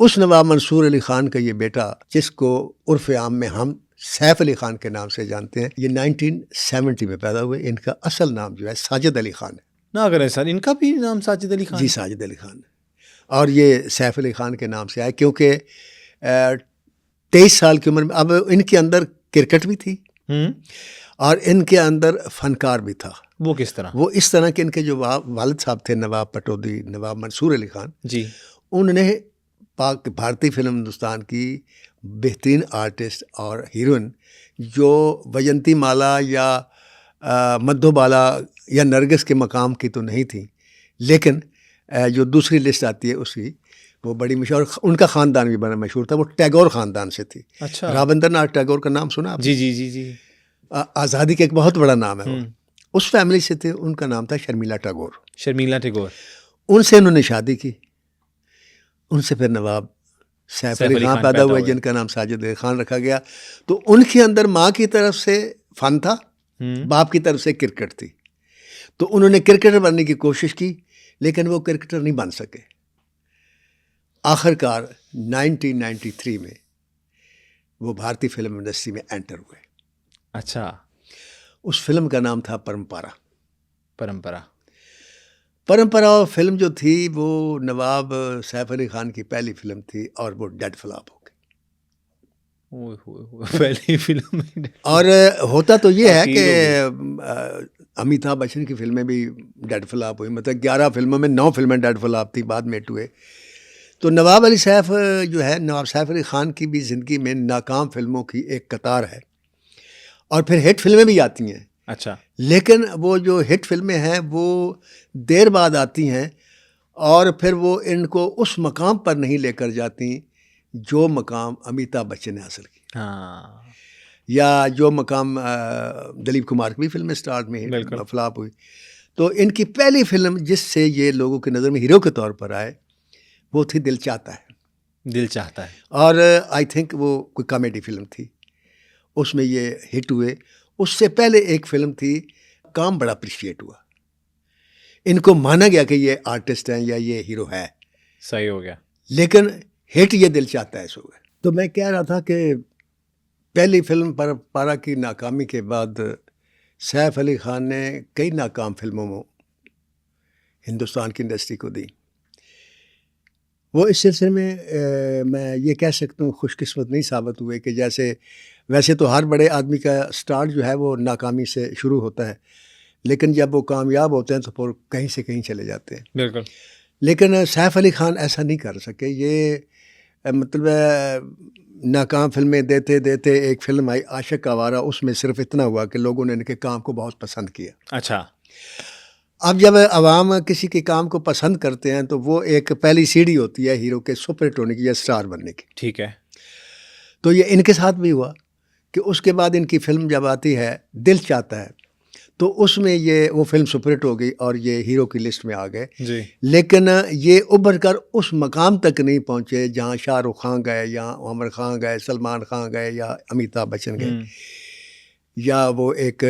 उस नवाब मंसूर अली ख़ान का ये बेटा, जिसको उर्फ़ आम में हम सैफ अली ख़ान के नाम से जानते हैं, ये 1970 में पैदा हुए। इनका असल नाम जो है साजिद अली ख़ान है। ना करें सर, इनका भी नाम साजिद अली खान? जी, साजिद अली ख़ान। और ये सैफ अली ख़ान के नाम से आया क्योंकि 23 साल की उम्र में अब इनके अंदर क्रिकेट भी थी और इनके अंदर फ़नकार भी था। वो किस तरह? वो इस तरह के, इनके जो वालिद साहब थे नवाब पटौदी, नवाब मंसूर अली ख़ान जी, उन्होंने भारतीय फिल्म हिंदुस्तान की बेहतरीन आर्टिस्ट और हीरोइन जो वजंती माला या मधुबाला या नरगिस के मकाम की तो नहीं थी, लेकिन जो दूसरी लिस्ट आती है उसकी वो बड़ी मशहूर, उनका ख़ानदान भी बड़ा मशहूर था। वो टैगोर ख़ानदान से थी। अच्छा। रविंद्रनाथ टैगोर का नाम सुना आपने? जी जी जी जी। आज़ादी का एक बहुत बड़ा नाम है वो। उस फैमिली से थे। उनका नाम था शर्मिला टैगोर। शर्मिला टैगोर। उनसे उन्होंने शादी की। उनसे फिर नवाब सैफ अली ख़ान पैदा हुए, जिनका नाम साजिद अली ख़ान रखा गया। तो उनके अंदर माँ की तरफ से फ़न था, बाप की तरफ से क्रिकेट थी। तो उन्होंने क्रिकेटर बनने की कोशिश की, लेकिन वो क्रिकेटर नहीं बन सके। आखिरकार 1993 में वो भारतीय फिल्म इंडस्ट्री में एंटर हुए। अच्छा। उस फिल्म का नाम था परंपरा। परंपरा। परंपरा फिल्म जो थी वो नवाब सैफ अली ख़ान की पहली फिल्म थी और वो डेड फ्लॉप हो गई। पहली फिल्म में। और होता तो ये है कि अमिताभ बच्चन की फिल्में भी डेड फ्लॉप हुई। मतलब 11 फिल्मों में 9 फिल्में डेड फ्लॉप थी, बाद में हिट हुए। तो नवाब अली सैफ जो है, नवाब सैफ अली ख़ान की भी ज़िंदगी में नाकाम फिल्मों की एक कतार है और फिर हिट फिल्में भी आती हैं। अच्छा। लेकिन वो जो हिट फिल्में हैं वो देर बाद आती हैं और फिर वो इनको उस मकाम पर नहीं लेकर जाती जो मकाम अमिताभ बच्चन ने हासिल की। हाँ। या जो मकाम दिलीप कुमार की भी फिल्म स्टार्ट में फ्लॉप हुई। तो इनकी पहली फिल्म जिससे ये लोगों की नज़र में हीरो के तौर पर आए वो थी दिल चाहता है। दिल चाहता है। और आई थिंक वो कोई कॉमेडी फिल्म थी, उसमें ये हिट हुए। उससे पहले एक फिल्म थी, काम बड़ा अप्रिशिएट हुआ। इनको माना गया कि ये आर्टिस्ट हैं या ये हीरो है। सही हो गया। लेकिन हिट ये दिल चाहता है सो गए। तो मैं कह रहा था कि पहली फिल्म परंपरा की नाकामी के बाद सैफ अली ख़ान ने कई नाकाम फिल्मों में हिंदुस्तान की इंडस्ट्री को दी। वो इस सिलसिले में मैं ये कह सकता हूँ खुशकिस्मत नहीं साबित हुए कि जैसे वैसे तो हर बड़े आदमी का स्टार्ट जो है वो नाकामी से शुरू होता है, लेकिन जब वो कामयाब होते हैं तो फिर कहीं से कहीं चले जाते हैं। बिल्कुल। लेकिन सैफ अली ख़ान ऐसा नहीं कर सके। ये मतलब नाकाम फिल्में देते देते एक फिल्म आई आशिक आवारा, उसमें सिर्फ इतना हुआ कि लोगों ने इनके काम को बहुत पसंद किया। अच्छा। अब जब अवाम किसी के काम को पसंद करते हैं तो वो एक पहली सीढ़ी होती है हीरो के सुपर हिट होने की या स्टार बनने की। ठीक है। तो ये इनके साथ भी हुआ कि उसके बाद इनकी फिल्म जब आती है दिल चाहता है तो उसमें ये वो फिल्म सुपरहिट हो गई और ये हीरो की लिस्ट में आ गए जी। लेकिन ये उभर कर उस मकाम तक नहीं पहुँचे जहाँ शाहरुख खान गए या आमिर खान गए, सलमान खान गए या अमिताभ बच्चन गए, या वो एक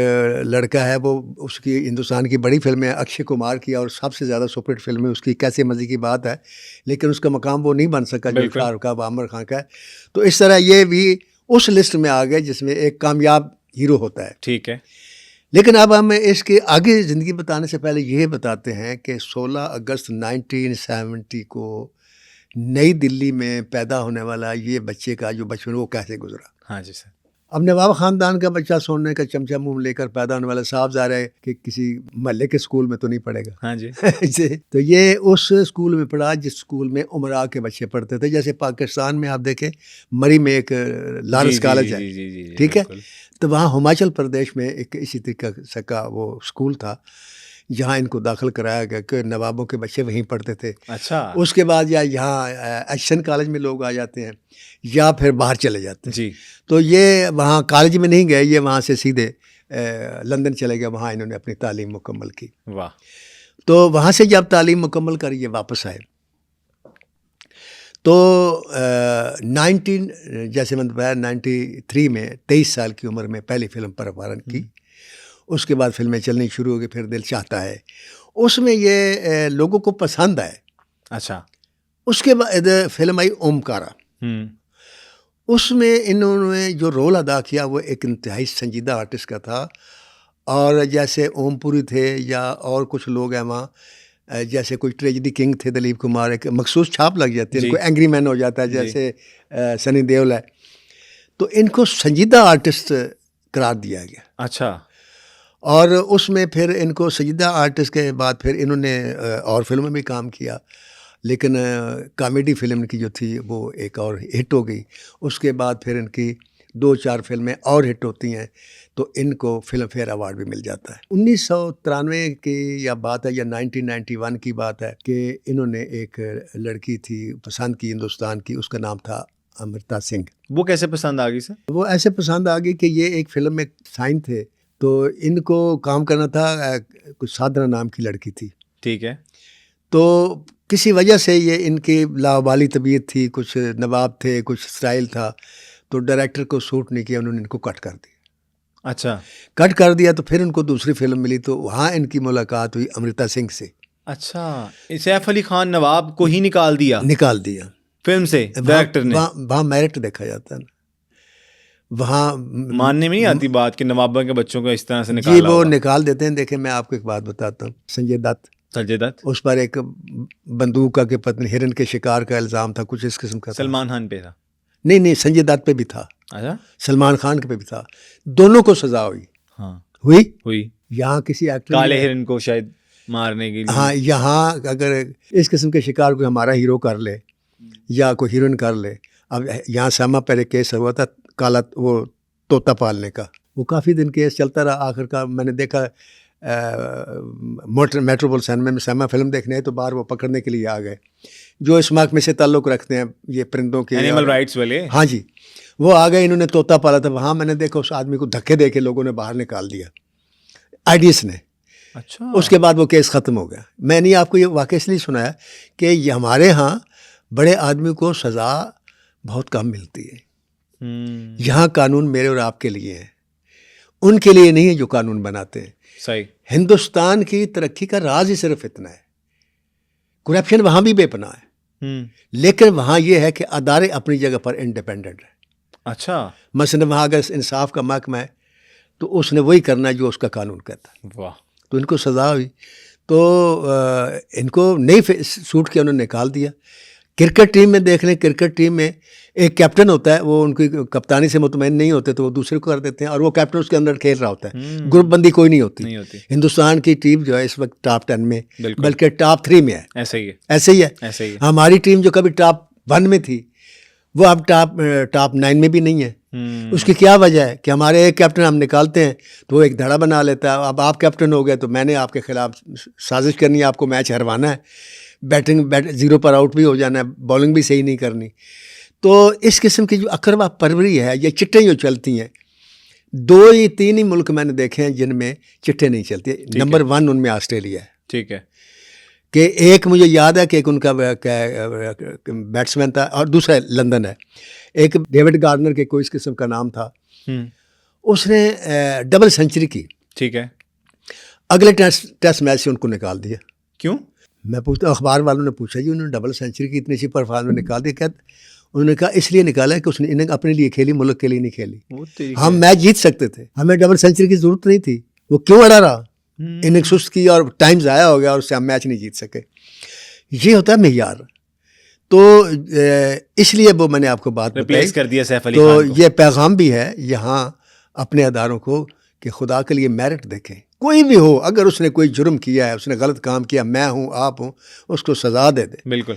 लड़का है वो उसकी हिंदुस्तान की बड़ी फिल्म है अक्षय कुमार की और सबसे ज़्यादा सुपरहिट फिल्म है उसकी कैसे मज़े की बात है, लेकिन उसका मकाम वो नहीं बन सका जो शाहरुख का आमिर खान का है। तो इस तरह ये भी उस लिस्ट में आ गए जिसमें एक कामयाब हीरो होता है। ठीक है। लेकिन अब हम इसके आगे ज़िंदगी बताने से पहले ये बताते हैं कि 16 अगस्त 1970 को नई दिल्ली में पैदा होने वाला ये बच्चे का जो बचपन वो कैसे गुजरा। हाँ जी सर। अब नवाब ख़ानदान का बच्चा सोने का चमचा मुंह लेकर पैदा होने वाला, साफ ज़ाहिर है कि किसी महल्ले के स्कूल में तो नहीं पढ़ेगा। हाँ जी। तो ये उस स्कूल में पढ़ा जिस स्कूल में उमरा के बच्चे पढ़ते थे। जैसे पाकिस्तान में आप देखें मरी में एक लॉरेंस कॉलेज है, ठीक है, तो वहाँ हिमाचल प्रदेश में एक इसी तरीके का वो स्कूल था जहाँ इनको दाखिल कराया गया कि नवाबों के बच्चे वहीं पढ़ते थे। अच्छा। उसके बाद या यहाँ एशियन कॉलेज में लोग आ जाते हैं या फिर बाहर चले जाते हैं जी। तो ये वहाँ कॉलेज में नहीं गए, ये वहाँ से सीधे लंदन चले गए, वहाँ इन्होंने अपनी तालीम मुकम्मल की। वाह। तो वहाँ से जब तालीम मुकम्मल कर ये वापस आए तो 19 जैसे मैंने बताया 93 में 23 साल की उम्र में पहली फिल्म परंपरा की। उसके बाद फिल्में चलनी शुरू हो गई, फिर दिल चाहता है, उसमें ये लोगों को पसंद आए। अच्छा। उसके बाद फिल्म आई ओमकारा। उसमें इन्होंने जो रोल अदा किया वो एक इंतहाई संजीदा आर्टिस्ट का था। और जैसे ओमपुरी थे या और कुछ लोग हैं वहाँ, जैसे कोई ट्रेजेडी किंग थे दिलीप कुमार, एक मखसूस छाप लग जाती है, इनको एंग्री मैन हो जाता है जैसे सनी देओल है, तो इनको संजीदा आर्टिस्ट करार दिया गया। अच्छा। और उसमें फिर इनको संजीदा आर्टिस्ट के बाद फिर इन्होंने और फिल्मों में भी काम किया, लेकिन कॉमेडी फिल्म की जो थी वो एक और हिट हो गई। उसके बाद फिर इनकी 2-4 फिल्में और हिट होती हैं तो इनको फिल्म फेयर अवार्ड भी मिल जाता है। 1993 की या बात है या 1991 की बात है कि इन्होंने एक लड़की थी पसंद की हिंदुस्तान की, उसका नाम था अमृता सिंह। वो कैसे पसंद आ गई सर? वो ऐसे पसंद आ गई कि ये एक फिल्म में साइन थे, तो इनको काम करना था, कुछ साधना नाम की लड़की थी। ठीक है। तो किसी वजह से ये इनकी लावाली तबीयत थी, कुछ नवाब थे, कुछ स्टाइल था, तो डायरेक्टर को सूट नहीं किया, उन्होंने इनको कट कर दिया। अच्छा। कट कर दिया तो फिर उनको दूसरी फिल्म मिली, तो वहाँ इनकी मुलाकात हुई अमृता सिंह से। अच्छा, सैफ अली खान नवाब को ही निकाल दिया फिल्म से डायरेक्टर ने। वहाँ मेरिट देखा जाता है ना, वहाँ मानने में नहीं आती बात कि नवाबों के बच्चों को इस तरह से जी वो निकाल देते हैं। देखें मैं आपको एक बात बताता हूँ, संजय दत्त, उस पर एक बंदूक के पत्नी हिरन के शिकार का इल्ज़ाम था, कुछ इस किस्म का। सलमान खान पे था? नहीं, संजय दत्त पे भी था। अच्छा। सलमान खान पे भी था, दोनों को सजा हुई। हाँ हुई। यहाँ किसी एक्टर काले हिरन को शायद मारने के लिए। हाँ, यहाँ अगर इस किस्म के शिकार को हमारा हीरो कर ले या कोई हीरोइन कर ले। अब यहाँ सामा पर एक केस हुआ था काला वो तोता पालने का, वो काफ़ी दिन केस चलता रहा। आखिरकार मैंने देखा मेट्रोपोलिटन में सामा फिल्म देखने है तो बाहर वो पकड़ने के लिए आ गए, जो इस महकमे से ताल्लुक़ रखते हैं ये परिंदों के, एनिमल राइट्स वाले। हाँ जी, वो आ गए, इन्होंने तोता पाला था। वहाँ मैंने देखा उस आदमी को धक्के दे के लोगों ने बाहर निकाल दिया, आईडीएस ने। अच्छा। उसके बाद वो केस ख़त्म हो गया। मैंने आपको ये वाक़या इसलिए सुनाया कि ये हमारे यहाँ बड़े आदमी को सज़ा बहुत कम मिलती है। यहाँ कानून मेरे और आपके लिए हैं, उनके लिए नहीं है जो कानून बनाते हैं। सही। हिंदुस्तान की तरक्की का राज ही सिर्फ इतना है, करप्शन वहाँ भी बेपनाह है, लेकिन वहाँ ये है कि अदारे अपनी जगह पर इंडिपेंडेंट है। अच्छा। मसलन वहाँ अगर इंसाफ का महकमा है तो उसने वही करना है जो उसका कानून कहता है। वाह। तो इनको सज़ा हुई, तो इनको नहीं सूट किया, उन्होंने निकाल दिया। क्रिकेट टीम में देख लें, क्रिकेट टीम में एक कैप्टन होता है, वो उनकी कप्तानी से मुतमईन नहीं होते तो वो दूसरे को कर देते हैं, और वो कैप्टन उसके अंदर खेल रहा होता है। ग्रुप बंदी कोई नहीं होती। हिंदुस्तान की टीम जो है इस वक्त टॉप 10 में, बल्कि टॉप 3 में है। ऐसे ही है। हमारी टीम जो कभी टॉप 1 में थी वो अब टॉप 9 में भी नहीं है। उसकी क्या वजह है कि हमारे एक कैप्टन हम निकालते हैं तो वो एक धड़ा बना लेता है। अब आप कैप्टन हो गए तो मैंने आपके खिलाफ साजिश करनी है, आपको मैच हरवाना है, बैटिंग 0 पर आउट भी हो जाना है, बॉलिंग भी सही नहीं करनी। तो इस किस्म की जो अकरवा परवरी है, ये चिट्टें जो चलती हैं, 2 या 3 ही मुल्क मैंने देखे हैं जिनमें चिट्टें नहीं चलती। नंबर 1 उनमें ऑस्ट्रेलिया है। ठीक है। कि एक मुझे याद है कि एक उनका बैट्समैन था, और दूसरा लंदन है, एक डेविड गार्नर के कोई इस किस्म का नाम था, उसने डबल सेंचुरी की। ठीक है। अगले टेस्ट मैच से उनको निकाल दिया। क्यों? मैं पूछता, अखबार वालों ने पूछा जी उन्होंने डबल सेंचुरी की इतनी सी परफॉर्मेंस निकाल दी। क्या? उन्होंने कहा इसलिए निकाला कि उसने इन्हें अपने लिए खेली, मुल्क के लिए नहीं खेली। हम मैच जीत सकते थे, हमें डबल सेंचुरी की जरूरत नहीं थी। वो क्यों अड़ा रहा? इन्हें सुस्त की और टाइम ज़ाया हो गया और उससे हम मैच नहीं जीत सके। ये होता है मेयार। तो इसलिए वो मैंने आपको बात रिप्लेस कर दिया सैफ अली खान को। तो ये पैगाम भी है यहाँ अपने अदारों को कि खुदा के लिए मेरिट देखें। कोई भी हो, अगर उसने कोई जुर्म किया है, उसने गलत काम किया, मैं हूँ, आप हूँ, उसको सज़ा दे दे। बिल्कुल।